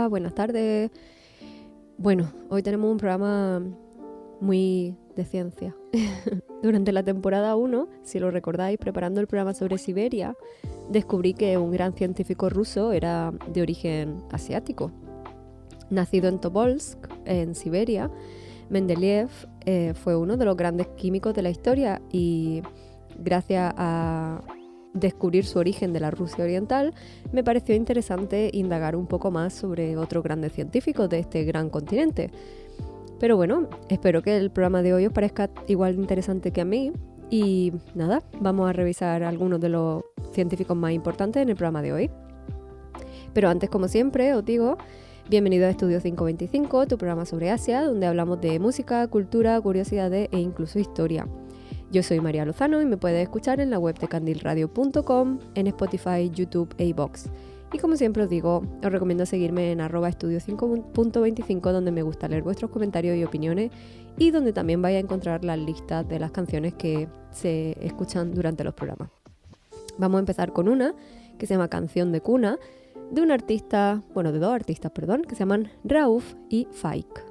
días, buenas tardes. Bueno, hoy tenemos un programa muy de ciencia. Durante la temporada 1, si lo recordáis, preparando el programa sobre Siberia, descubrí que un gran científico ruso era de origen asiático. Nacido en Tobolsk, en Siberia, Mendeleev fue uno de los grandes químicos de la historia y gracias a descubrir su origen de la Rusia oriental, me pareció interesante indagar un poco más sobre otros grandes científicos de este gran continente. Pero bueno, espero que el programa de hoy os parezca igual de interesante que a mí y nada, vamos a revisar algunos de los científicos más importantes en el programa de hoy. Pero antes, como siempre, os digo, bienvenido a Estudio 525, tu programa sobre Asia, donde hablamos de música, cultura, curiosidades e incluso historia. Yo soy María Lozano y me puedes escuchar en la web de candilradio.com, en Spotify, YouTube e iVoox. Y como siempre os digo, os recomiendo seguirme en @estudio5.25, donde me gusta leer vuestros comentarios y opiniones y donde también vais a encontrar las listas de las canciones que se escuchan durante los programas. Vamos a empezar con una que se llama Canción de Cuna, de dos artistas, que se llaman Rauf y Faik.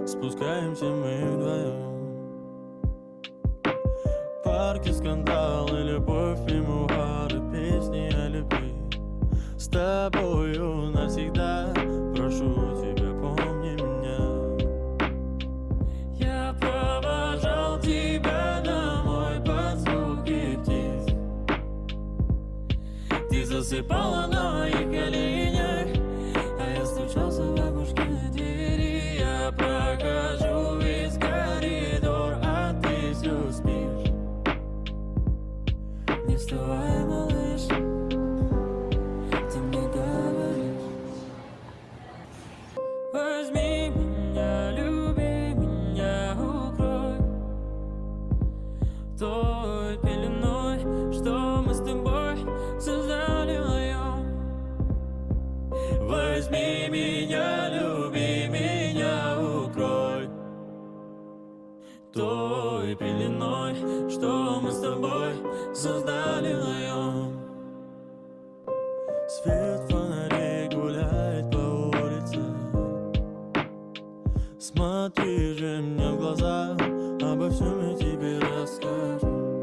Спускаемся мы вдвоем. Парки, скандалы, любовь, мемуары, песни о любви. С тобою навсегда, прошу тебя, помни меня. Я провожал тебя домой под звуки птиц. Ты засыпала на моих коленях, а я стучался в бабушкиной двери. Я прохожу весь коридор, а ты все спишь. Не вставай, малыш, ты мне говоришь. Возьми меня, люби меня, укрой той пеленой, что мы с тобой создали вдвоем. Возьми меня, люби меня, укрой той пеленой, что мы с тобой создали вдвоем. Свет фонарей гуляет по улице. Смотри же мне в глаза, обо всем я тебе расскажу.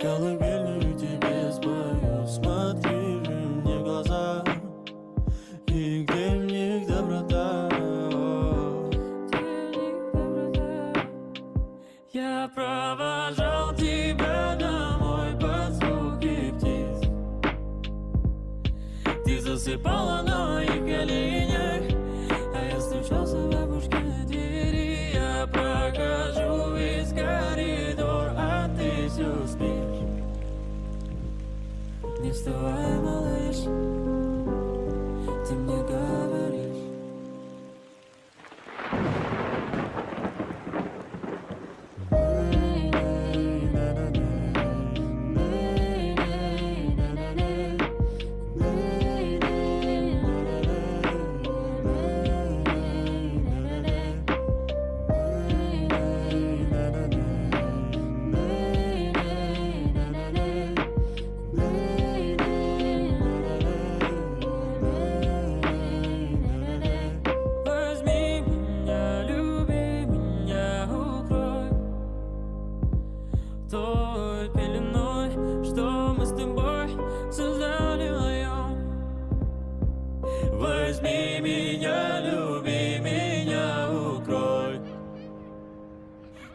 Колыбельную тебе спою. Смотри же мне в глаза, и где в них доброта. Я провожал тебя домой под звуки птиц. Ты засыпала на моих коленях, а я стучался в бабушкиной двери. Я прохожу весь коридор, а ты все спишь. Не вставай, малыш, ты мне говоришь.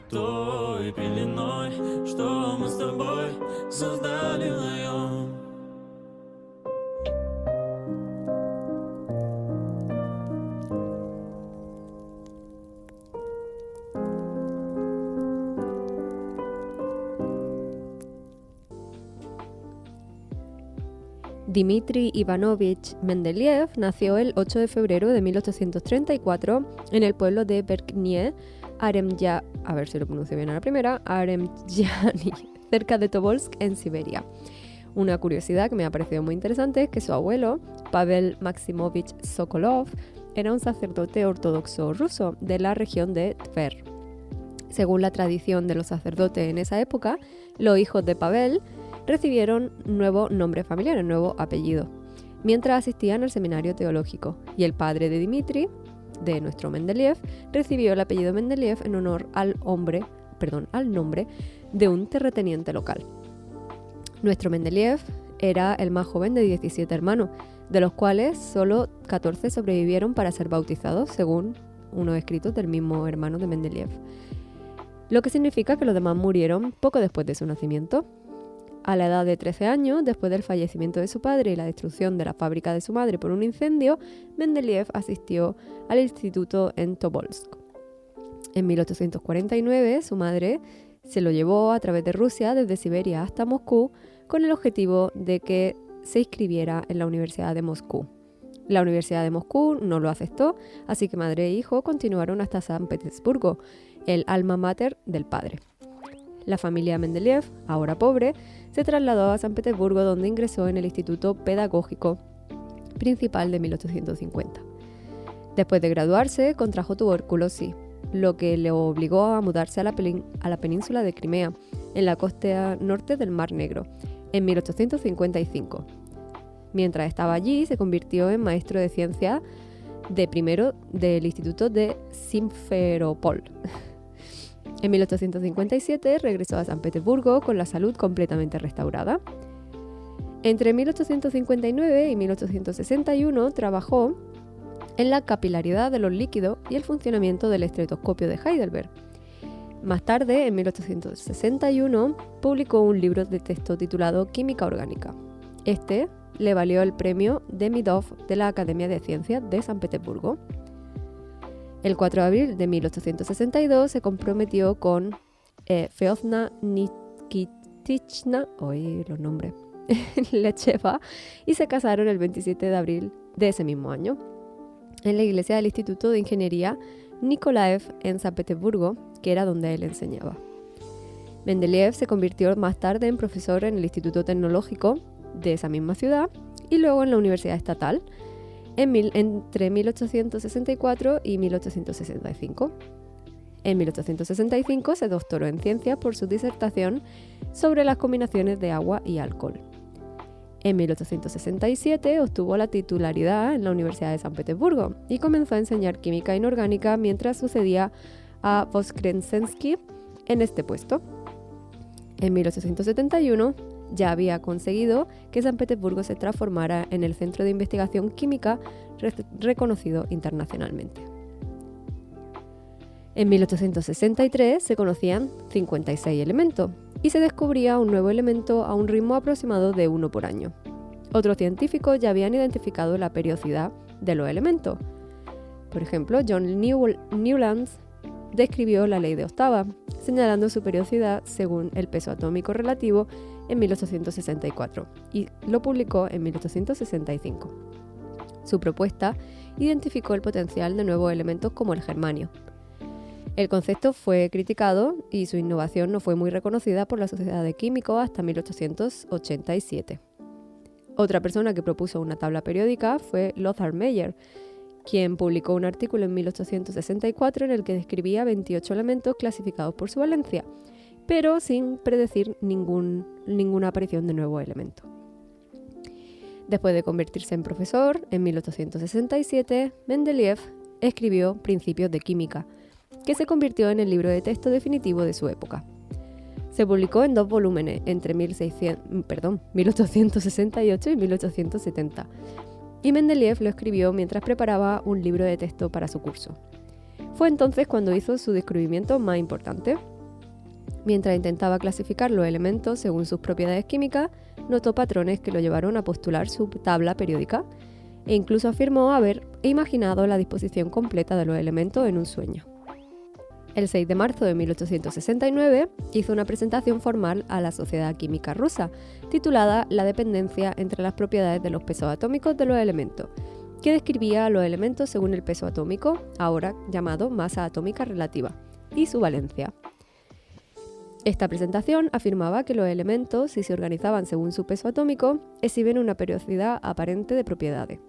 той пеленой, что мы с тобой создали вдвоем. Dmitri Ivanovich Mendeleev nació el 8 de febrero de 1834 en el pueblo de Verkhnie Aremyani, cerca de Tobolsk, en Siberia. Una curiosidad que me ha parecido muy interesante es que su abuelo, Pavel Maximovich Sokolov, era un sacerdote ortodoxo ruso de la región de Tver. Según la tradición de los sacerdotes en esa época, los hijos de Pavel recibieron nuevo nombre familiar, un nuevo apellido, mientras asistían al seminario teológico, y el padre de Dmitri, de nuestro Mendeleev, recibió el apellido Mendeleev en honor al nombre de un terrateniente local. Nuestro Mendeleev era el más joven de 17 hermanos, de los cuales solo 14 sobrevivieron para ser bautizados, según unos escritos del mismo hermano de Mendeleev, lo que significa que los demás murieron poco después de su nacimiento. A la edad de 13 años, después del fallecimiento de su padre y la destrucción de la fábrica de su madre por un incendio, Mendeleev asistió al instituto en Tobolsk. En 1849, su madre se lo llevó a través de Rusia desde Siberia hasta Moscú con el objetivo de que se inscribiera en la Universidad de Moscú. La Universidad de Moscú no lo aceptó, así que madre e hijo continuaron hasta San Petersburgo, el alma mater del padre. La familia Mendeleev, ahora pobre, se trasladó a San Petersburgo, donde ingresó en el Instituto Pedagógico Principal de 1850. Después de graduarse, contrajo tuberculosis, lo que le obligó a mudarse a la península de Crimea, en la costa norte del Mar Negro, en 1855. Mientras estaba allí, se convirtió en maestro de ciencia de primero del Instituto de Simferopol. En 1857 regresó a San Petersburgo con la salud completamente restaurada. Entre 1859 y 1861 trabajó en la capilaridad de los líquidos y el funcionamiento del estetoscopio de Heidelberg. Más tarde, en 1861, publicó un libro de texto titulado Química Orgánica. Este le valió el premio Demidov de la Academia de Ciencias de San Petersburgo. El 4 de abril de 1862 se comprometió con Feodna Nikitichna Lecheva y se casaron el 27 de abril de ese mismo año en la iglesia del Instituto de Ingeniería Nikolaev en San Petersburgo, que era donde él enseñaba. Mendeleev se convirtió más tarde en profesor en el Instituto Tecnológico de esa misma ciudad y luego en la Universidad Estatal entre 1864 y 1865. En 1865 se doctoró en ciencias por su disertación sobre las combinaciones de agua y alcohol. En 1867 obtuvo la titularidad en la Universidad de San Petersburgo y comenzó a enseñar química inorgánica mientras sucedía a Voskrensensky en este puesto. En 1871 ya había conseguido que San Petersburgo se transformara en el centro de investigación química reconocido internacionalmente. En 1863 se conocían 56 elementos y se descubría un nuevo elemento a un ritmo aproximado de 1 por año. Otros científicos ya habían identificado la periodicidad de los elementos. Por ejemplo, John Newlands describió la ley de octava, señalando su periodicidad según el peso atómico relativo en 1864 y lo publicó en 1865. Su propuesta identificó el potencial de nuevos elementos como el germanio. El concepto fue criticado y su innovación no fue muy reconocida por la Sociedad de Químicos hasta 1887. Otra persona que propuso una tabla periódica fue Lothar Meyer, quien publicó un artículo en 1864 en el que describía 28 elementos clasificados por su valencia, pero sin predecir ninguna aparición de nuevo elemento. Después de convertirse en profesor, en 1867, Mendeleev escribió Principios de Química, que se convirtió en el libro de texto definitivo de su época. Se publicó en 2 volúmenes entre 1868 y 1870, y Mendeleev lo escribió mientras preparaba un libro de texto para su curso. Fue entonces cuando hizo su descubrimiento más importante, Mientras intentaba clasificar los elementos según sus propiedades químicas, notó patrones que lo llevaron a postular su tabla periódica e incluso afirmó haber imaginado la disposición completa de los elementos en un sueño. El 6 de marzo de 1869 hizo una presentación formal a la Sociedad Química Rusa, titulada La dependencia entre las propiedades de los pesos atómicos de los elementos, que describía a los elementos según el peso atómico, ahora llamado masa atómica relativa, y su valencia. Esta presentación afirmaba que los elementos, si se organizaban según su peso atómico, exhiben una periodicidad aparente de propiedades.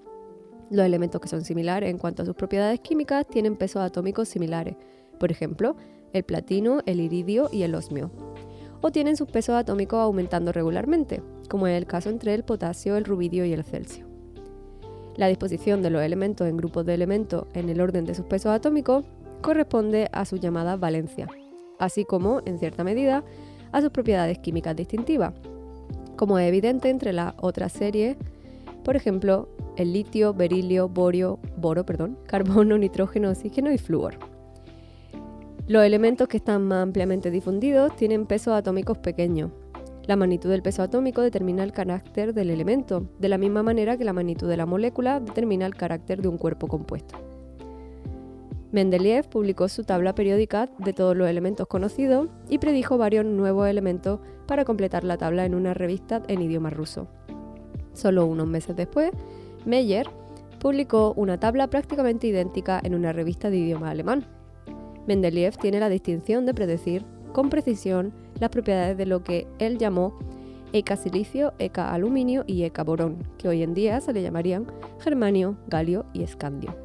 Los elementos que son similares en cuanto a sus propiedades químicas tienen pesos atómicos similares, por ejemplo, el platino, el iridio y el osmio, o tienen sus pesos atómicos aumentando regularmente, como es el caso entre el potasio, el rubidio y el celcio. La disposición de los elementos en grupos de elementos en el orden de sus pesos atómicos corresponde a su llamada valencia, así como, en cierta medida, a sus propiedades químicas distintivas, como es evidente entre las otras series, por ejemplo, el litio, berilio, boro, carbono, nitrógeno, oxígeno y flúor. Los elementos que están más ampliamente difundidos tienen pesos atómicos pequeños. La magnitud del peso atómico determina el carácter del elemento, de la misma manera que la magnitud de la molécula determina el carácter de un cuerpo compuesto. Mendeleev publicó su tabla periódica de todos los elementos conocidos y predijo varios nuevos elementos para completar la tabla en una revista en idioma ruso. Solo unos meses después, Meyer publicó una tabla prácticamente idéntica en una revista de idioma alemán. Mendeleev tiene la distinción de predecir con precisión las propiedades de lo que él llamó Eka silicio, Eka aluminio y Eka borón, que hoy en día se le llamarían germanio, galio y escandio.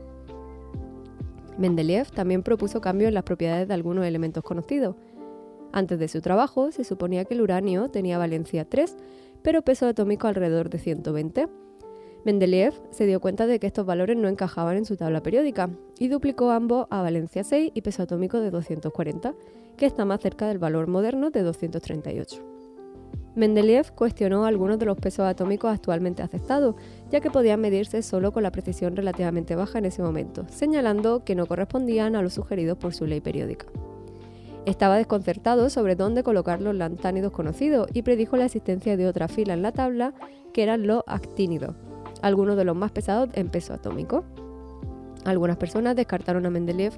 Mendeleev también propuso cambios en las propiedades de algunos elementos conocidos. Antes de su trabajo, se suponía que el uranio tenía valencia 3, pero peso atómico alrededor de 120. Mendeleev se dio cuenta de que estos valores no encajaban en su tabla periódica y duplicó ambos a valencia 6 y peso atómico de 240, que está más cerca del valor moderno de 238. Mendeleev cuestionó algunos de los pesos atómicos actualmente aceptados, ya que podían medirse solo con la precisión relativamente baja en ese momento, señalando que no correspondían a los sugeridos por su ley periódica. Estaba desconcertado sobre dónde colocar los lantánidos conocidos y predijo la existencia de otra fila en la tabla, que eran los actínidos, algunos de los más pesados en peso atómico. Algunas personas descartaron a Mendeleev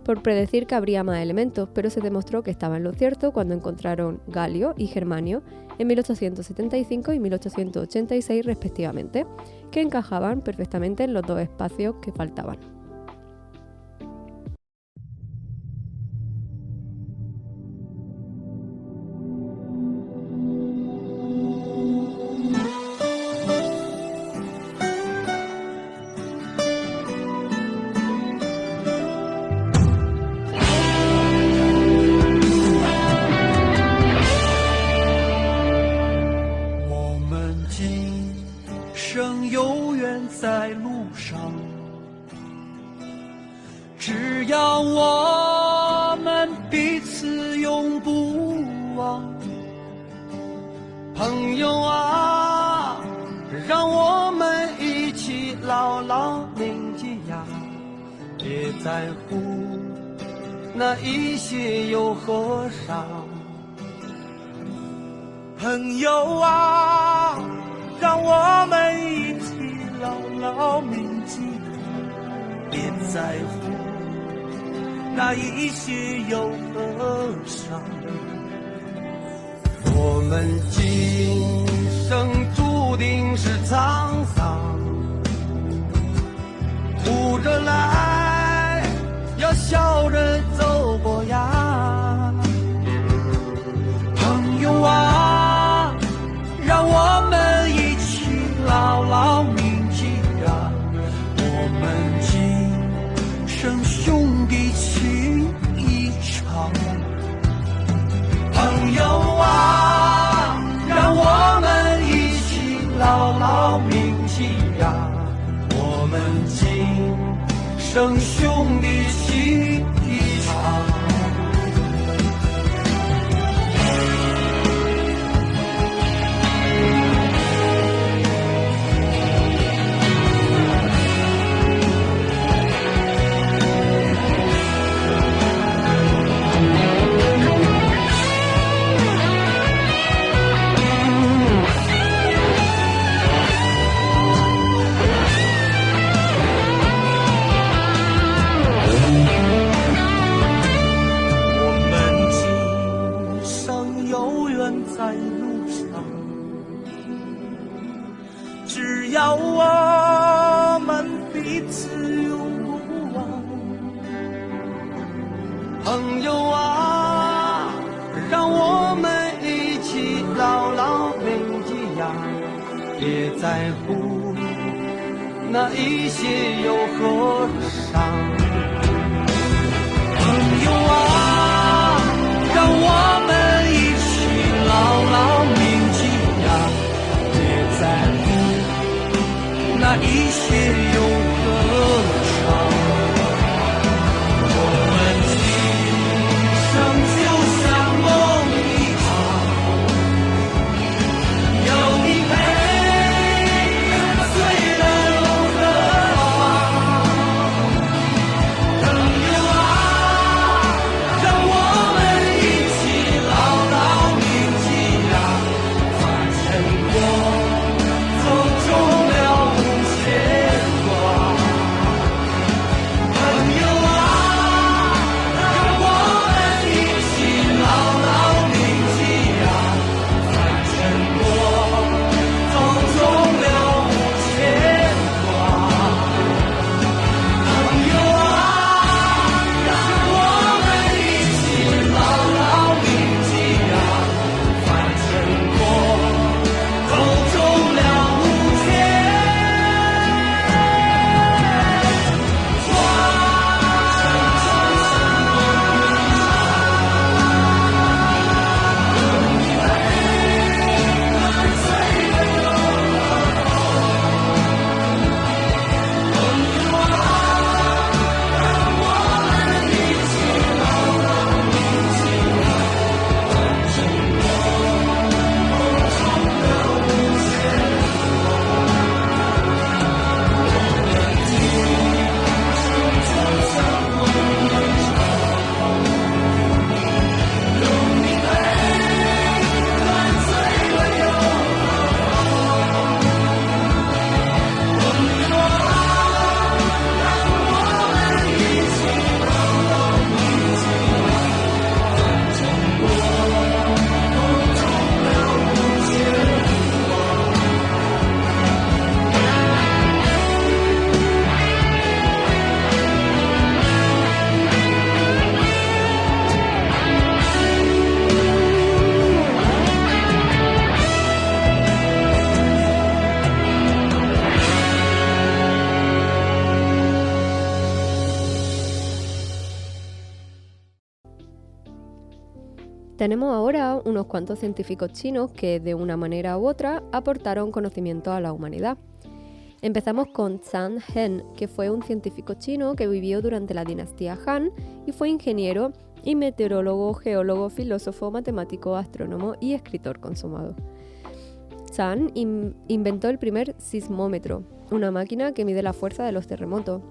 por predecir que habría más elementos, pero se demostró que estaba en lo cierto cuando encontraron galio y germanio en 1875 y 1886 respectivamente, que encajaban perfectamente en los dos espacios que faltaban.只要我们彼此永不忘，朋友啊，让我们一起牢牢铭记呀，别在乎那一些又何伤。朋友啊，让我们一起牢牢铭记，别在乎那一些又何伤。我们今生注定是沧桑，哭着来，要笑着走过呀。朋友啊，让我们一起牢牢铭记呀，我们今生兄弟情一场。朋友啊，让我们一起牢牢铭记呀，我们今生兄弟情一场。朋友啊，让我们一起牢牢铭记呀，别在乎那一些又何伤。朋友啊，让我们一起牢牢铭记呀，别在乎那一些又何伤。Tenemos ahora unos cuantos científicos chinos que de una manera u otra aportaron conocimiento a la humanidad. Empezamos con Zhang Hen, que fue un científico chino que vivió durante la dinastía Han y fue ingeniero y meteorólogo, geólogo, filósofo, matemático, astrónomo y escritor consumado. Zhang inventó el primer sismómetro, una máquina que mide la fuerza de los terremotos.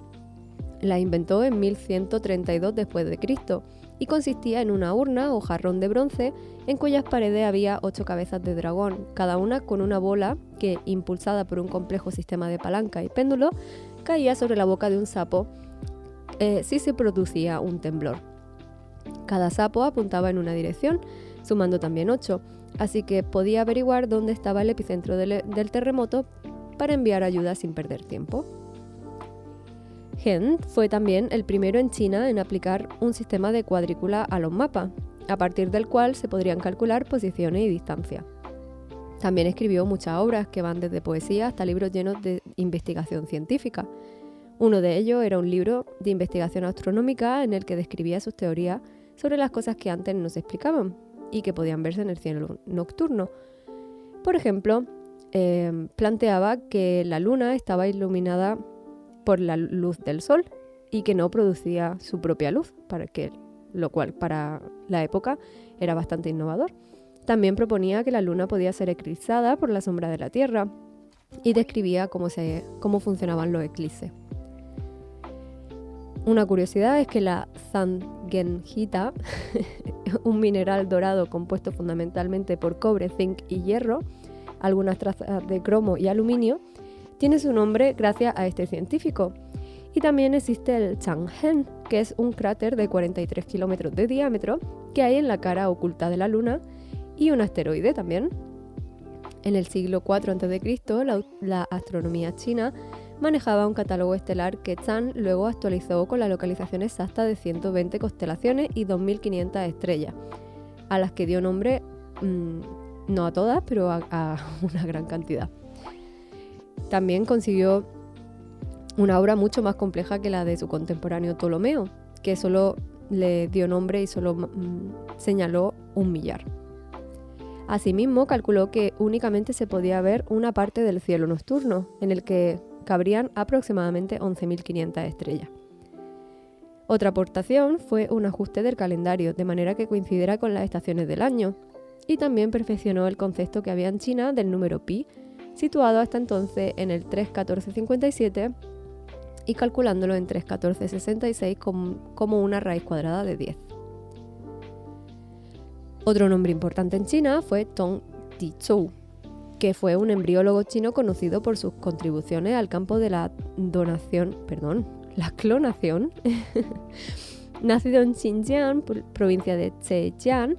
La inventó en 1132 d.C. y consistía en una urna o jarrón de bronce en cuyas paredes había 8 cabezas de dragón, cada una con una bola que, impulsada por un complejo sistema de palanca y péndulo, caía sobre la boca de un sapo si se producía un temblor. Cada sapo apuntaba en una dirección, sumando también 8, así que podía averiguar dónde estaba el epicentro del terremoto para enviar ayuda sin perder tiempo. Hen fue también el primero en China en aplicar un sistema de cuadrícula a los mapas, a partir del cual se podrían calcular posiciones y distancias. También escribió muchas obras que van desde poesía hasta libros llenos de investigación científica. Uno de ellos era un libro de investigación astronómica en el que describía sus teorías sobre las cosas que antes no se explicaban y que podían verse en el cielo nocturno. Por ejemplo, planteaba que la luna estaba iluminada por la luz del sol y que no producía su propia luz, lo cual para la época era bastante innovador. También proponía que la luna podía ser eclipsada por la sombra de la Tierra y describía cómo funcionaban los eclipses. Una curiosidad es que la zangenita, un mineral dorado compuesto fundamentalmente por cobre, zinc y hierro, algunas trazas de cromo y aluminio, tiene su nombre gracias a este científico. Y también existe el Chang'e, que es un cráter de 43 kilómetros de diámetro que hay en la cara oculta de la Luna, y un asteroide también. En el siglo IV a.C., la astronomía china manejaba un catálogo estelar que Chan luego actualizó con la localización exacta de 120 constelaciones y 2.500 estrellas, a las que dio nombre, no a todas, pero a una gran cantidad. También consiguió una obra mucho más compleja que la de su contemporáneo Ptolomeo, que solo le dio nombre y solo señaló un millar. Asimismo, calculó que únicamente se podía ver una parte del cielo nocturno, en el que cabrían aproximadamente 11.500 estrellas. Otra aportación fue un ajuste del calendario, de manera que coincidiera con las estaciones del año, y también perfeccionó el concepto que había en China del número pi, situado hasta entonces en el 3,1457 y calculándolo en 3,1466 como una raíz cuadrada de 10. Otro nombre importante en China fue Tong Tizhou, que fue un embriólogo chino conocido por sus contribuciones al campo de la clonación. Nacido en Xinjiang, provincia de Zhejiang,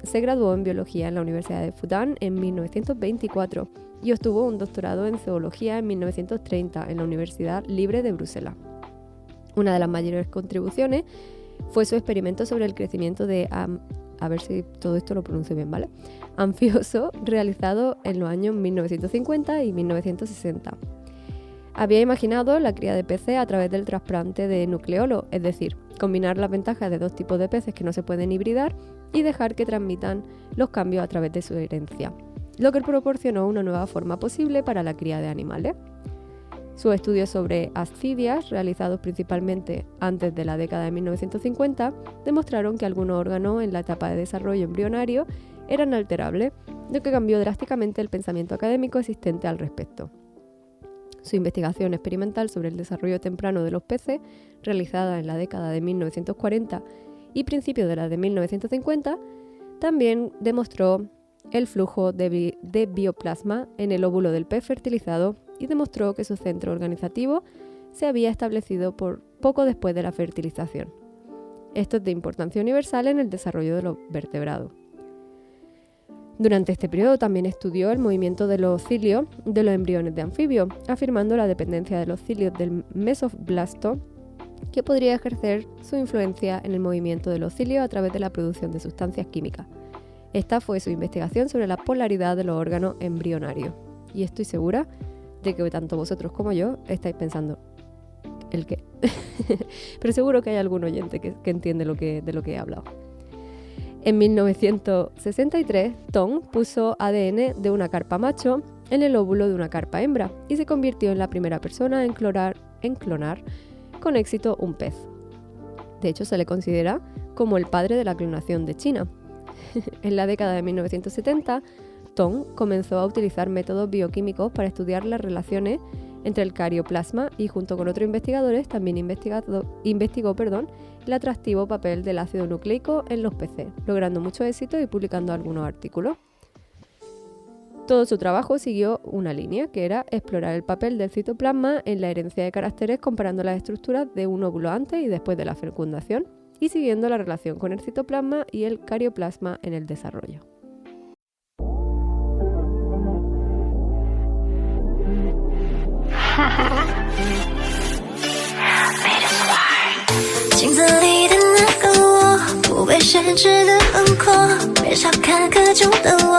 se graduó en biología en la Universidad de Fudan en 1924 y obtuvo un doctorado en zoología en 1930 en la Universidad Libre de Bruselas. Una de las mayores contribuciones fue su experimento sobre el crecimiento de, a ver si todo esto lo pronuncio bien, ¿vale?, anfioso, realizado en los años 1950 y 1960. Había imaginado la cría de peces a través del trasplante de nucleolo, es decir, combinar las ventajas de dos tipos de peces que no se pueden hibridar y dejar que transmitan los cambios a través de su herencia, lo que proporcionó una nueva forma posible para la cría de animales. Sus estudios sobre ascidias, realizados principalmente antes de la década de 1950, demostraron que algunos órganos en la etapa de desarrollo embrionario eran alterables, lo que cambió drásticamente el pensamiento académico existente al respecto. Su investigación experimental sobre el desarrollo temprano de los peces, realizada en la década de 1940 y principios de la de 1950, también demostró el flujo de bioplasma en el óvulo del pez fertilizado y demostró que su centro organizativo se había establecido por poco después de la fertilización. Esto es de importancia universal en el desarrollo de los vertebrados. Durante este periodo también estudió el movimiento de los cilios de los embriones de anfibios, afirmando la dependencia de los cilios del mesoblasto, que podría ejercer su influencia en el movimiento de los cilios a través de la producción de sustancias químicas. Esta fue su investigación sobre la polaridad de los órganos embrionarios. Y estoy segura de que tanto vosotros como yo estáis pensando, ¿el qué? Pero seguro que hay algún oyente que entiende de lo que he hablado. En 1963, Tong puso ADN de una carpa macho en el óvulo de una carpa hembra y se convirtió en la primera persona en clonar con éxito un pez. De hecho, se le considera como el padre de la clonación de China. En la década de 1970, Tong comenzó a utilizar métodos bioquímicos para estudiar las relaciones entre el carioplasma y junto con otros investigadores también investigó el atractivo papel del ácido nucleico en los peces, logrando mucho éxito y publicando algunos artículos. Todo su trabajo siguió una línea, que era explorar el papel del citoplasma en la herencia de caracteres comparando las estructuras de un óvulo antes y después de la fecundación y siguiendo la relación con el citoplasma y el carioplasma en el desarrollo.镜子里的那个我，不被限制的轮廓，别小看可久的我。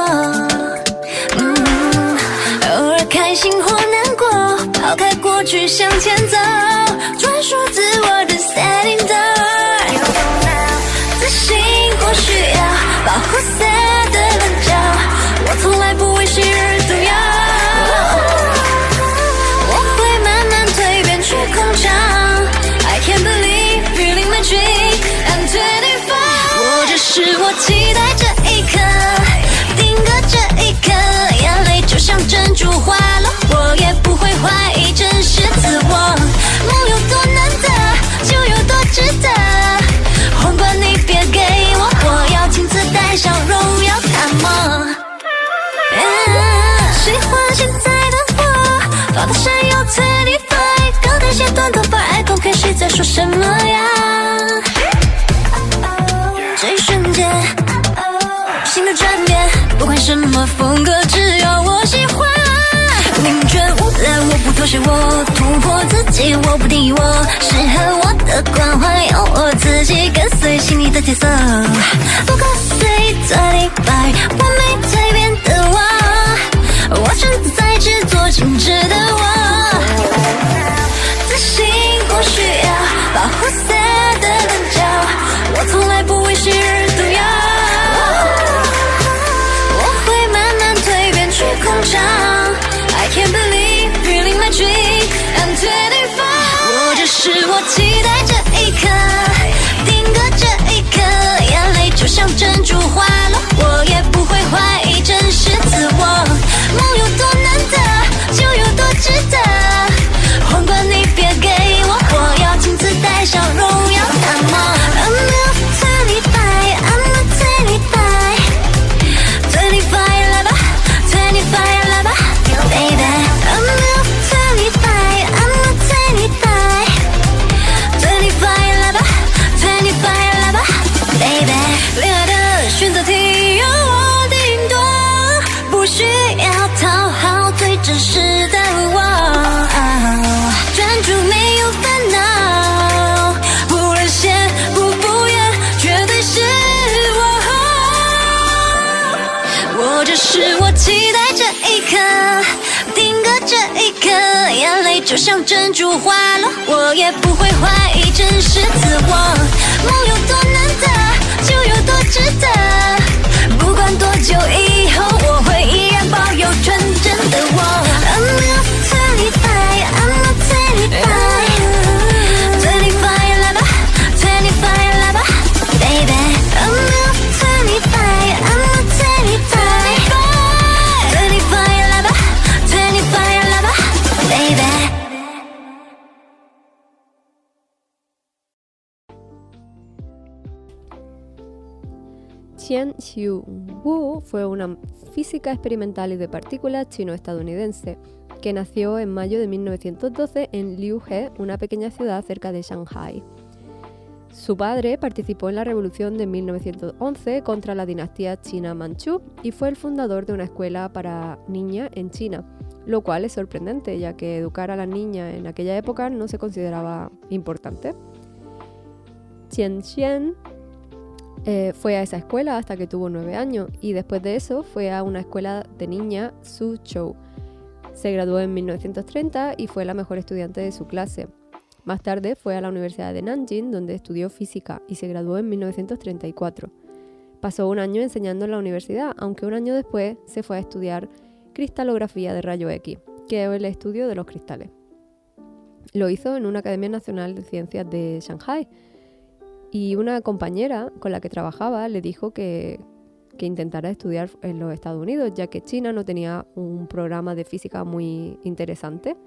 偶尔开心或难过，抛开过去向前走，专属自我的 setting door。You don't know， 自信或需要保护色的棱角，我从来不为昔日动摇。我会慢慢蜕变去空场。I can't believe feeling my dream I'm 24。我只是我期待这一刻，定格这一刻，眼泪就像珍珠滑落，我也不会怀疑真实自我。梦有多难得，就有多值得。皇冠你别给我，我要亲自戴上荣耀大梦。喜欢现在的我，发的闪耀25，高跟鞋短头发爱公开谁在说什么呀？这一瞬间，新的转变，不管什么风格，只要我喜欢，宁愿无但我不妥协，我突破自己，我不定义，我适合我的关怀，有我自己，跟随心里的铁色，不告诉这礼拜我没蜕变的我正在制作精致的我，自信不需要保护色的棱角，我从来不为昔日动摇，我会慢慢蜕变去空场。I can't believe feeling my dream I'm 25， 我只是我期待这一刻，定格这一刻，眼泪就像珍珠滑落，我也不会怀疑真实自我，梦有多难得就有多值得，皇冠你别给我，我要亲自戴上荣耀大帽。 I'm not 25 I'm not 25 25来吧25来吧 Baby I'm not 25 I'm not 25 25来吧25来吧 Baby 恋爱的选择题由我定夺，不需要讨好最真实的我，专注没有烦恼，不论先不远绝对是我只是我期待这一刻，定格这一刻，眼泪就像珍珠滑落，我也不会怀疑真实自我，梦有多难得就有多值得，不管多久以后我会依然保有纯真的我。 I'm not 25 I'm not 25 25来吧25来吧 Baby I'm not 25 I'm not 25 25来吧25来吧 Baby。Qian-Xiu Wu fue una física experimental y de partículas chino-estadounidense que nació en mayo de 1912 en Liuhe, una pequeña ciudad cerca de Shanghai. Su padre participó en la revolución de 1911 contra la dinastía china manchú y fue el fundador de una escuela para niñas en China, lo cual es sorprendente ya que educar a las niñas en aquella época no se consideraba importante. Qian-Xian fue a esa escuela hasta que tuvo 9 años y después de eso fue a una escuela de niñas Suzhou. Se graduó en 1930 y fue la mejor estudiante de su clase. Más tarde fue a la Universidad de Nanjing, donde estudió física y se graduó en 1934. Pasó un año enseñando en la universidad, aunque un año después se fue a estudiar cristalografía de rayos X, que es el estudio de los cristales. Lo hizo en una Academia Nacional de Ciencias de Shanghai. Y una compañera con la que trabajaba le dijo que intentara estudiar en los Estados Unidos, ya que China no tenía un programa de física muy interesante.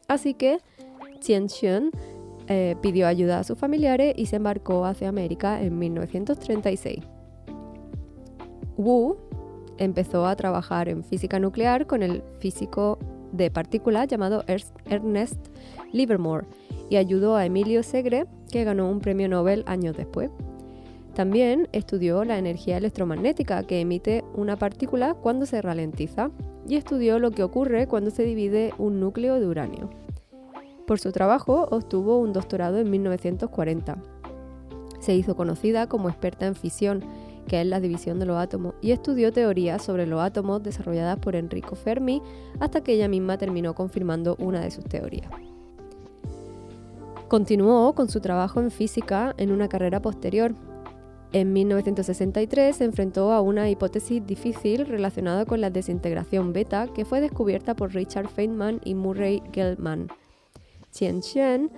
Así que Qian-Xian pidió ayuda a sus familiares y se embarcó hacia América en 1936. Wu empezó a trabajar en física nuclear con el físico de partículas llamado Ernest Livermore y ayudó a Emilio Segre, que ganó un premio Nobel años después. También estudió la energía electromagnética que emite una partícula cuando se ralentiza y estudió lo que ocurre cuando se divide un núcleo de uranio. Por su trabajo obtuvo un doctorado en 1940. Se hizo conocida como experta en fisión, que es la división de los átomos, y estudió teorías sobre los átomos desarrolladas por Enrico Fermi hasta que ella misma terminó confirmando una de sus teorías. Continuó con su trabajo en física en una carrera posterior. En 1963 se enfrentó a una hipótesis difícil relacionada con la desintegración beta que fue descubierta por Richard Feynman y Murray Gell-Mann. Qian-Xian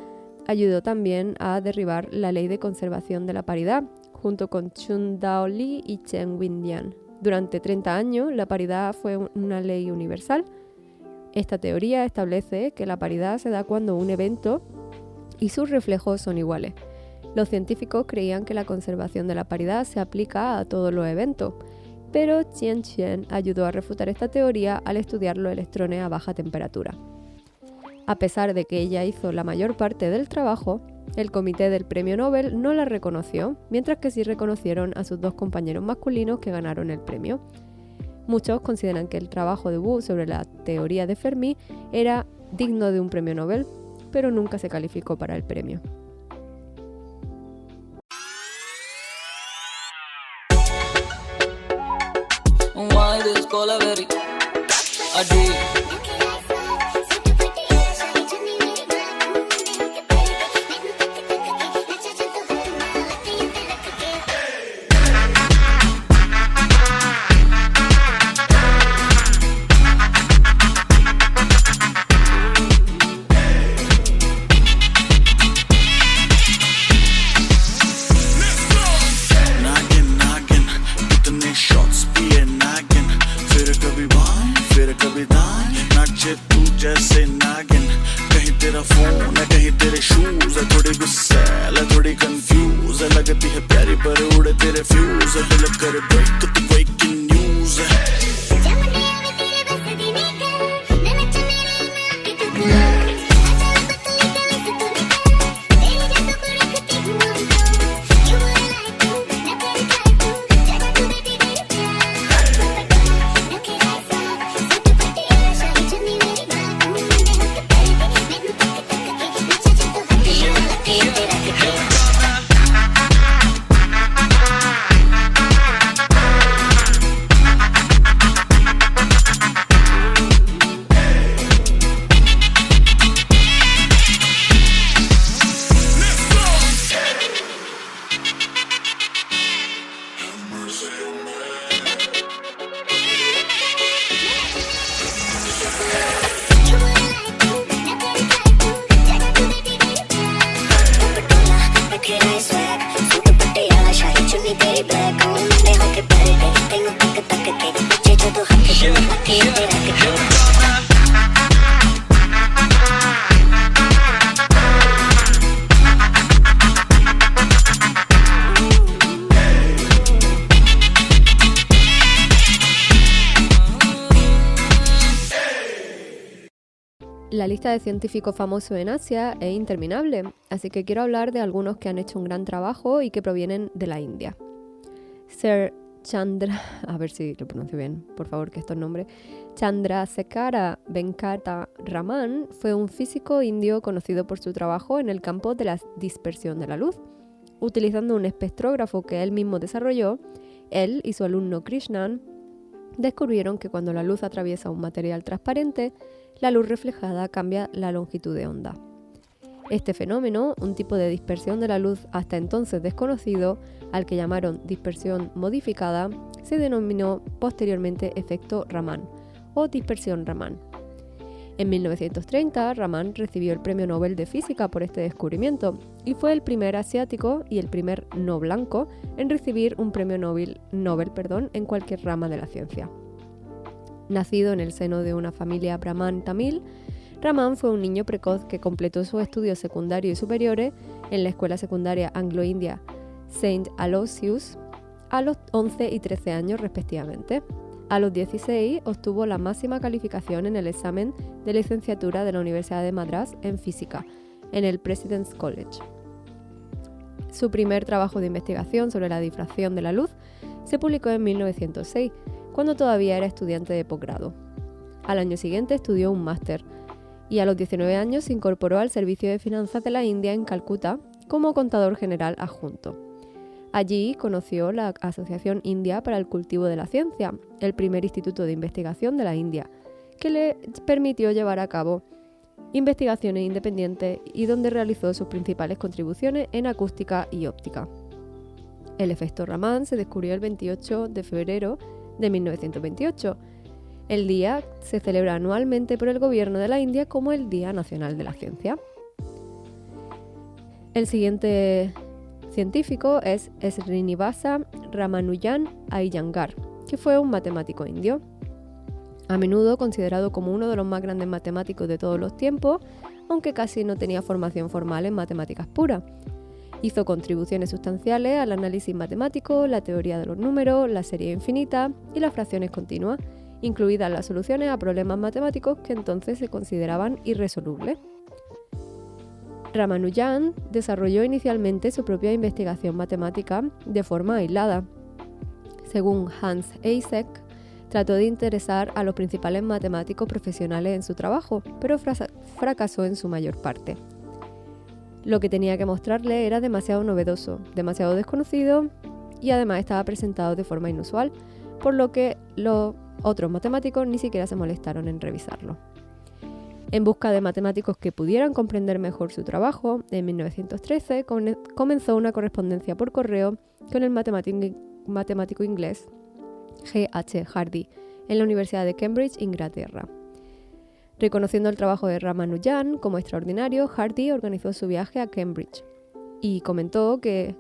ayudó también a derribar la ley de conservación de la paridad, junto con Chun-Dao Li y Chen Windian. Durante 30 años, la paridad fue una ley universal. Esta teoría establece que la paridad se da cuando un evento y sus reflejos son iguales. Los científicos creían que la conservación de la paridad se aplica a todos los eventos, pero Qian-Xian ayudó a refutar esta teoría al estudiar los electrones a baja temperatura. A pesar de que ella hizo la mayor parte del trabajo, el comité del premio Nobel no la reconoció, mientras que sí reconocieron a sus dos compañeros masculinos que ganaron el premio. Muchos consideran que el trabajo de Wu sobre la teoría de Fermi era digno de un premio Nobel, pero nunca se calificó para el premio. Why this Colaveri? Adi. जैसे नागिन कहीं तेरा फोन है कहीं तेरे शूज है थोड़ी गुस्सैल है थोड़ी कंफ्यूज है लगती है प्यारी पर उड़े तेरे फ्यूज है दिल कर ब्रेक तो ब्रेकिंग न्यूज है La lista de científicos famosos en Asia es interminable, así que quiero hablar de algunos que han hecho un gran trabajo y que provienen de la India. Sir Chandra, a ver si lo pronuncio bien, por favor, que estos nombres. Chandrasekhara Venkata Raman fue un físico indio conocido por su trabajo en el campo de la dispersión de la luz. Utilizando un espectrógrafo que él mismo desarrolló, él y su alumno Krishnan descubrieron que cuando la luz atraviesa un material transparente, la luz reflejada cambia la longitud de onda. Este fenómeno, un tipo de dispersión de la luz hasta entonces desconocido, al que llamaron dispersión modificada, se denominó posteriormente efecto Raman o dispersión Raman. En 1930, Raman recibió el Premio Nobel de Física por este descubrimiento y fue el primer asiático y el primer no blanco en recibir un premio Nobel en cualquier rama de la ciencia. Nacido en el seno de una familia brahman tamil, Raman fue un niño precoz que completó sus estudios secundarios y superiores en la escuela secundaria anglo-india St. Aloysius a los 11 y 13 años respectivamente. A los 16 obtuvo la máxima calificación en el examen de licenciatura de la Universidad de Madras en física, en el President's College. Su primer trabajo de investigación sobre la difracción de la luz se publicó en 1906, cuando todavía era estudiante de posgrado. Al año siguiente estudió un máster y a los 19 años se incorporó al Servicio de Finanzas de la India en Calcuta como contador general adjunto. Allí conoció la Asociación India para el Cultivo de la Ciencia, el primer instituto de investigación de la India, que le permitió llevar a cabo investigaciones independientes y donde realizó sus principales contribuciones en acústica y óptica. El efecto Raman se descubrió el 28 de febrero de 1928. El día se celebra anualmente por el gobierno de la India como el Día Nacional de la Ciencia. El siguiente científico es Srinivasa Ramanujan Iyengar, que fue un matemático indio. A menudo considerado como uno de los más grandes matemáticos de todos los tiempos, aunque casi no tenía formación formal en matemáticas puras. Hizo contribuciones sustanciales al análisis matemático, la teoría de los números, la serie infinita y las fracciones continuas, incluidas las soluciones a problemas matemáticos que entonces se consideraban irresolubles. Ramanujan desarrolló inicialmente su propia investigación matemática de forma aislada. Según Hans Eyseck, trató de interesar a los principales matemáticos profesionales en su trabajo, pero fracasó en su mayor parte. Lo que tenía que mostrarle era demasiado novedoso, demasiado desconocido y además estaba presentado de forma inusual, por lo que los otros matemáticos ni siquiera se molestaron en revisarlo. En busca de matemáticos que pudieran comprender mejor su trabajo, en 1913 comenzó una correspondencia por correo con el matemático inglés G.H. Hardy en la Universidad de Cambridge, Inglaterra. Reconociendo el trabajo de Ramanujan como extraordinario, Hardy organizó su viaje a Cambridge y comentó que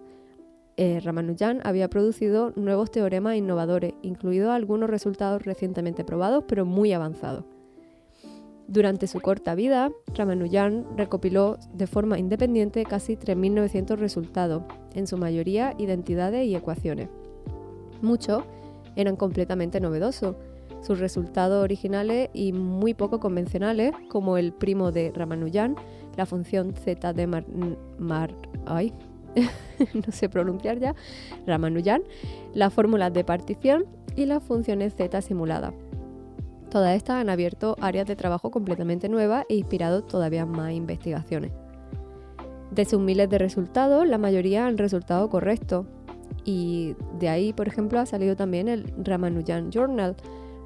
Ramanujan había producido nuevos teoremas innovadores, incluidos algunos resultados recientemente probados, pero muy avanzados. Durante su corta vida, Ramanujan recopiló de forma independiente casi 3.900 resultados, en su mayoría identidades y ecuaciones. Muchos eran completamente novedosos. Sus resultados originales y muy poco convencionales, como el primo de Ramanujan, la función z de no sé pronunciar ya, Ramanujan, las fórmulas de partición y las funciones z simuladas. Todas estas han abierto áreas de trabajo completamente nuevas e inspirado todavía más investigaciones. De sus miles de resultados, la mayoría han resultado correctos, y de ahí, por ejemplo, ha salido también el Ramanujan Journal,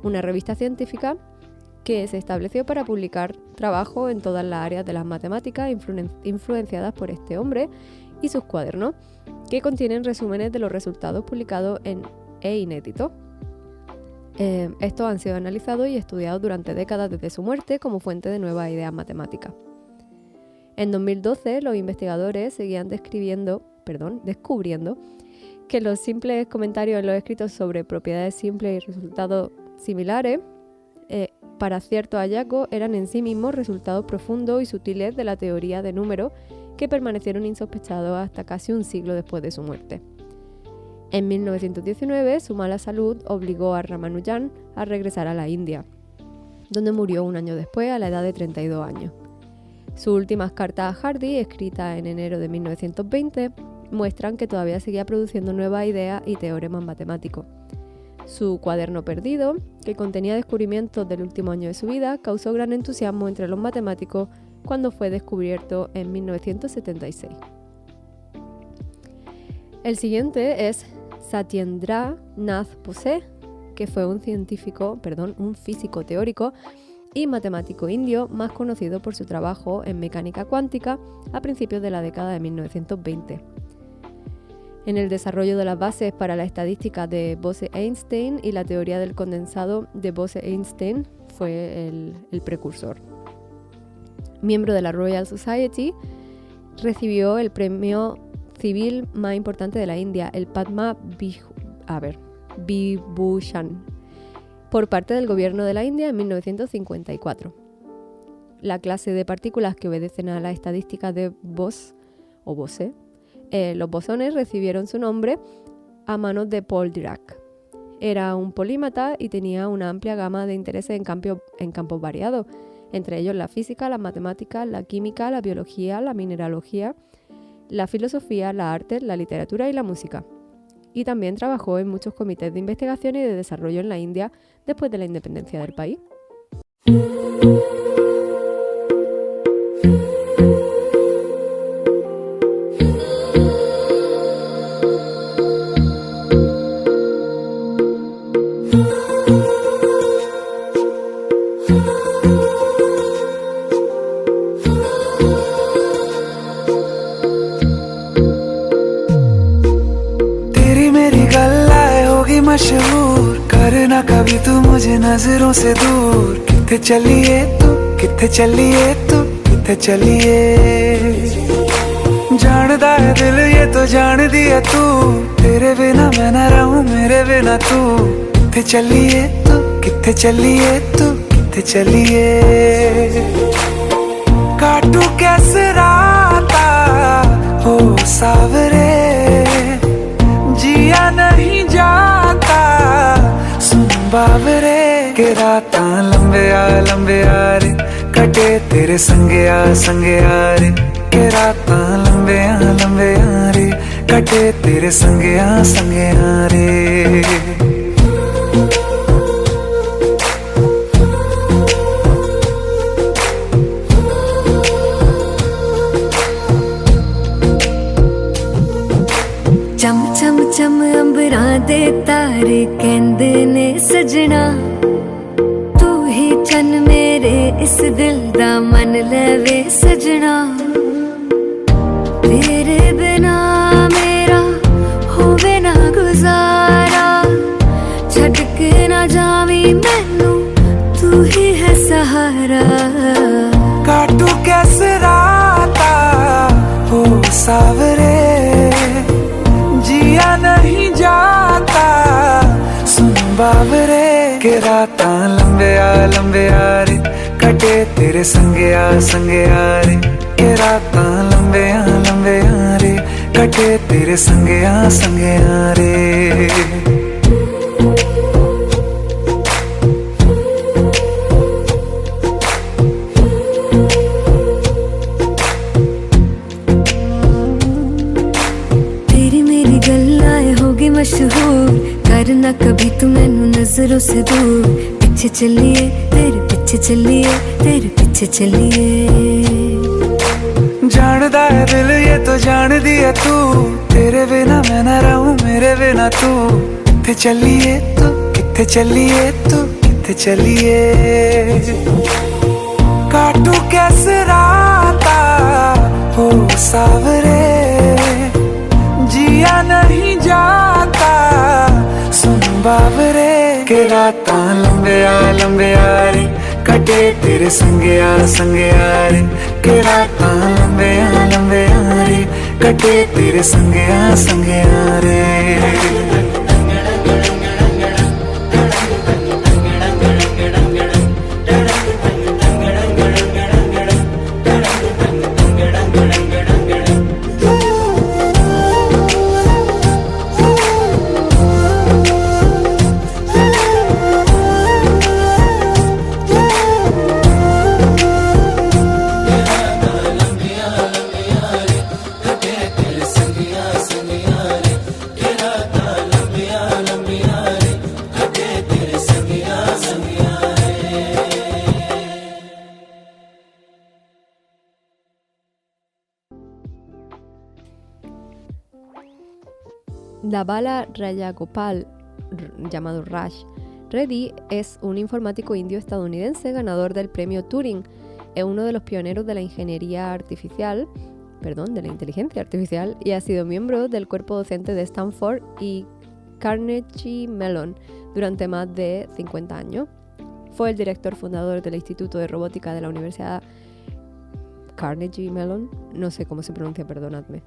una revista científica que se estableció para publicar trabajo en todas las áreas de las matemáticas influenciadas por este hombre y sus cuadernos, que contienen resúmenes de los resultados publicados e inéditos. Estos han sido analizados y estudiados durante décadas desde su muerte como fuente de nuevas ideas matemáticas. En 2012, los investigadores seguían descubriendo que los simples comentarios en los escritos sobre propiedades simples y resultados similares para ciertos hallazgos eran en sí mismos resultados profundos y sutiles de la teoría de números que permanecieron insospechados hasta casi un siglo después de su muerte. En 1919, su mala salud obligó a Ramanujan a regresar a la India, donde murió un año después a la edad de 32 años. Sus últimas cartas a Hardy, escritas en enero de 1920, muestran que todavía seguía produciendo nuevas ideas y teoremas matemáticos. Su cuaderno perdido, que contenía descubrimientos del último año de su vida, causó gran entusiasmo entre los matemáticos cuando fue descubierto en 1976. El siguiente es Satyendra Nath Bose, que fue un físico teórico y matemático indio más conocido por su trabajo en mecánica cuántica a principios de la década de 1920. En el desarrollo de las bases para la estadística de Bose-Einstein y la teoría del condensado de Bose-Einstein fue el precursor. Miembro de la Royal Society, recibió el premio civil más importante de la India, el Padma Vibhushan, por parte del gobierno de la India en 1954. La clase de partículas que obedecen a la estadística de Bose, los bosones, recibieron su nombre a manos de Paul Dirac. Era un polímata y tenía una amplia gama de intereses en campos variados, entre ellos la física, las matemáticas, la química, la biología, la mineralogía, la filosofía, la arte, la literatura y la música. Y también trabajó en muchos comités de investigación y de desarrollo en la India después de la independencia del país. मशहूर करना कभी तू मुझे नजरों से दूर किथे चलिए तू किथे चलिए तू किथे चलिए जानदा है दिल ये तो जान दिया तू तेरे बिना मैं ना रहूं मेरे बिना तू किथे चलिए तू किथे चलिए तू किथे चलिए काटू कैसे राता हो सावरे जिया नहीं जाता सुन बाबरे के राता लंबे आ रे कटे तेरे संगे आ रे के राता लंबे आ रे कटे तेरे संगे आ रे ਅੰਬਰਾਂ ਦੇ ਤਾਰੇ ਕਹਿੰਦੇ ਨੇ ਸਜਣਾ ਤੂੰ ਹੀ ਚੰਨ ਮੇਰੇ ਇਸ ਦਿਲ ਦਾ ਮਨ ਲੈਵੇ ਸਜਣਾ ਤੇਰੇ ਬਿਨਾ ਮੇਰਾ ਹੋਵੇ ਨਾ ਗੁਜ਼ਾਰਾ ਛੱਡ ਕੇ ਨਾ ਜਾਵੀਂ ਮੈਨੂੰ तू ही है सहारा काटू कैसे राता हो सावरे जिया नहीं जाता सुन बावरे के राता लंबे रे कटे तेरे संगया रे के राता लंबे रे कटे तेरे संगया रे मशहूर करना कभी तू मैनू नजरों से दूर पीछे चलिए तेरे पीछे चलिए तेरे पीछे चलिए जानदा है दिल ये तो जान दिया तू तेरे बिना मैं ना रहूं मेरे बिना तू किथे चलिए तू किथे चलिए तू किथे चलिए काटू कैसे राता हो सावरे जिया नहीं जाता सुन बावरे के राता लंबे रे कटे तेरे संगया रे के राता लंबे रे कटे तेरे संगया रे Dabala Rajagopal, llamado Raj Reddy, es un informático indio estadounidense ganador del premio Turing. Es uno de los pioneros de la inteligencia artificial y ha sido miembro del cuerpo docente de Stanford y Carnegie Mellon durante más de 50 años. Fue el director fundador del Instituto de Robótica de la Universidad Carnegie Mellon, no sé cómo se pronuncia, perdonadme.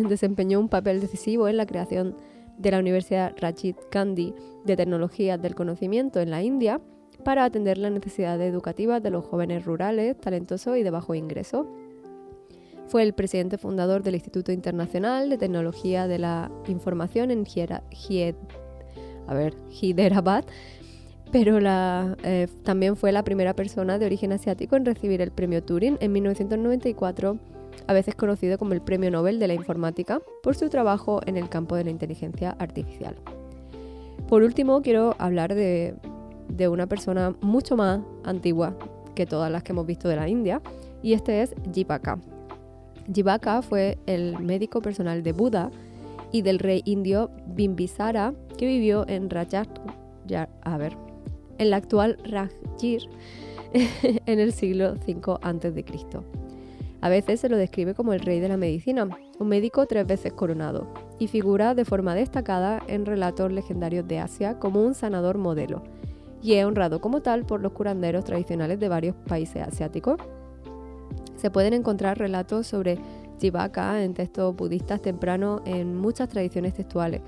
Desempeñó un papel decisivo en la creación de la Universidad Rajiv Gandhi de Tecnologías del Conocimiento en la India para atender las necesidades educativas de los jóvenes rurales, talentosos y de bajo ingreso. Fue el presidente fundador del Instituto Internacional de Tecnología de la Información en Hyderabad, pero también fue la primera persona de origen asiático en recibir el premio Turing en 1994, a veces conocido como el Premio Nobel de la Informática, por su trabajo en el campo de la inteligencia artificial. Por último, quiero hablar de una persona mucho más antigua que todas las que hemos visto de la India, y este es Jivaka. Jivaka fue el médico personal de Buda y del rey indio Bimbisara, que vivió en en la actual Rajgir en el siglo V a.C. A veces se lo describe como el rey de la medicina, un médico 3 veces coronado, y figura de forma destacada en relatos legendarios de Asia como un sanador modelo, y es honrado como tal por los curanderos tradicionales de varios países asiáticos. Se pueden encontrar relatos sobre Jivaka en textos budistas tempranos en muchas tradiciones textuales,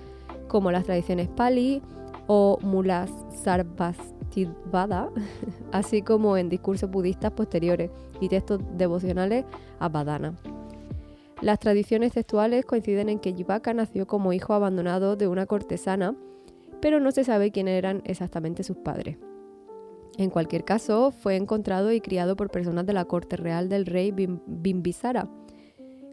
como las tradiciones Pali o Mula Sarvastivada, así como en discursos budistas posteriores y textos devocionales Abhadana. Las tradiciones textuales coinciden en que Jivaka nació como hijo abandonado de una cortesana, pero no se sabe quiénes eran exactamente sus padres. En cualquier caso, fue encontrado y criado por personas de la corte real del rey Bimbisara.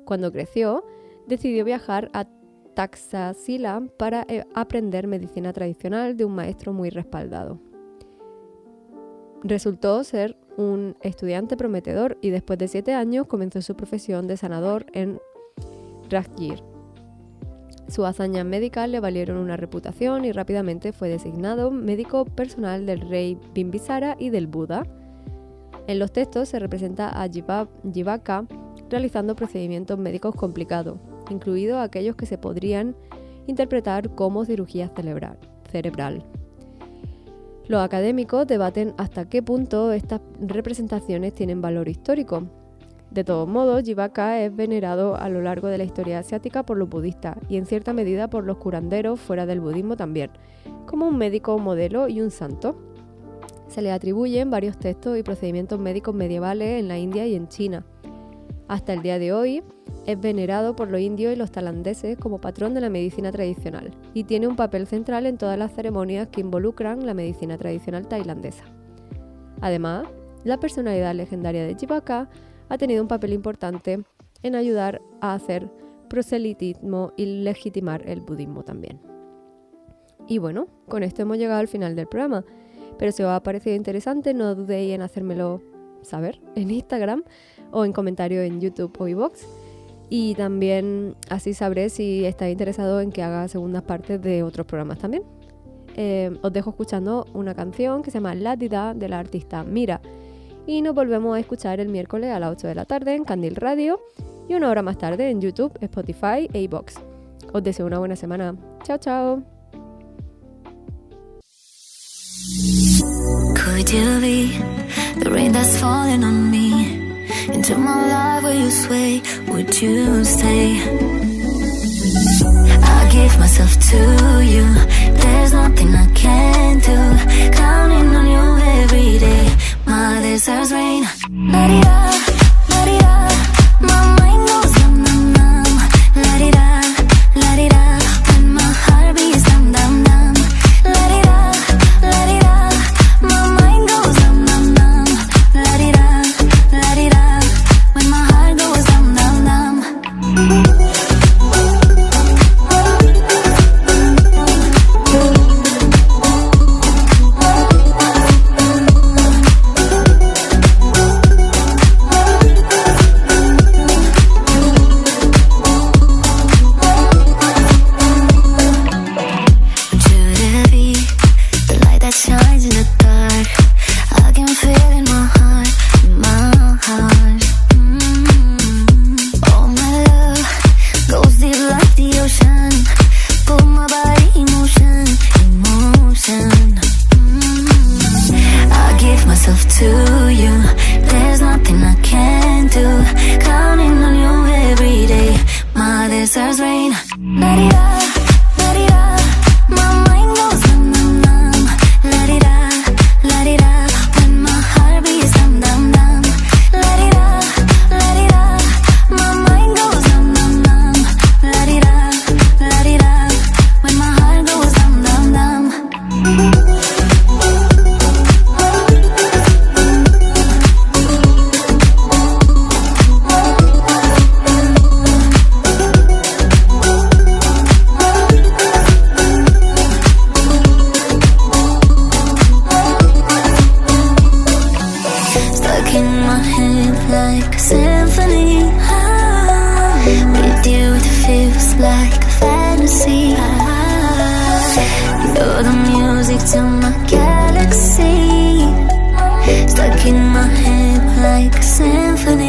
Cuando creció, decidió viajar a Taxila para aprender medicina tradicional de un maestro muy respaldado. Resultó ser un estudiante prometedor y después de 7 años comenzó su profesión de sanador en Rajgir. Sus hazañas médicas le valieron una reputación y rápidamente fue designado médico personal del rey Bimbisara y del Buda. En los textos se representa a Jivaka realizando procedimientos médicos complicados, incluidos aquellos que se podrían interpretar como cirugía cerebral. Los académicos debaten hasta qué punto estas representaciones tienen valor histórico. De todos modos, Jivaka es venerado a lo largo de la historia asiática por los budistas y en cierta medida por los curanderos fuera del budismo también, como un médico modelo y un santo. Se le atribuyen varios textos y procedimientos médicos medievales en la India y en China. Hasta el día de hoy es venerado por los indios y los tailandeses como patrón de la medicina tradicional y tiene un papel central en todas las ceremonias que involucran la medicina tradicional tailandesa. Además, la personalidad legendaria de Jivaka ha tenido un papel importante en ayudar a hacer proselitismo y legitimar el budismo también. Y bueno, con esto hemos llegado al final del programa. Pero si os ha parecido interesante, no dudéis en hacérmelo saber en Instagram o en comentarios en YouTube o iVoox. Y también así sabré si estáis interesados en que haga segundas partes de otros programas también. Os dejo escuchando una canción que se llama La Dida de la artista Mira. Y nos volvemos a escuchar el miércoles a las 8 de la tarde en Candil Radio y una hora más tarde en YouTube, Spotify e iVoox. Os deseo una buena semana. Chao, chao. Could you be the rain that's falling on me? Into my life will you sway? Would you stay? I give myself to you. There's nothing I can't do. Counting on you every day. My deserts rain. La-di-da, la-di-da. My mind goes numb, numb, numb. La-di-da, la-di-da. When my heart beats numb, numb, numb. La-di-da, la-di-da. My mind goes numb, numb, numb. La-di-da, la-di-da. When my heart goes numb, numb, numb. Shines in the dark. I can feel in my heart, Oh, my love goes deep like the ocean. Put my body in motion, I give myself to you. There's nothing I can't do. Counting on you every day. My deserts rain. La-di-da, la-di-da. My mind goes numb, numb, numb. La-di-da, la-di-da. When my heart beats dum, dum, dum. La-di-da, la-di-da. My mind goes numb, numb, numb. La-di-da, la-di-da. When my heart goes dum, dum, dum. Stuck in my head like a symphony. With you it feels like a fantasy. You're the music to my galaxy. Stuck in my head like a symphony.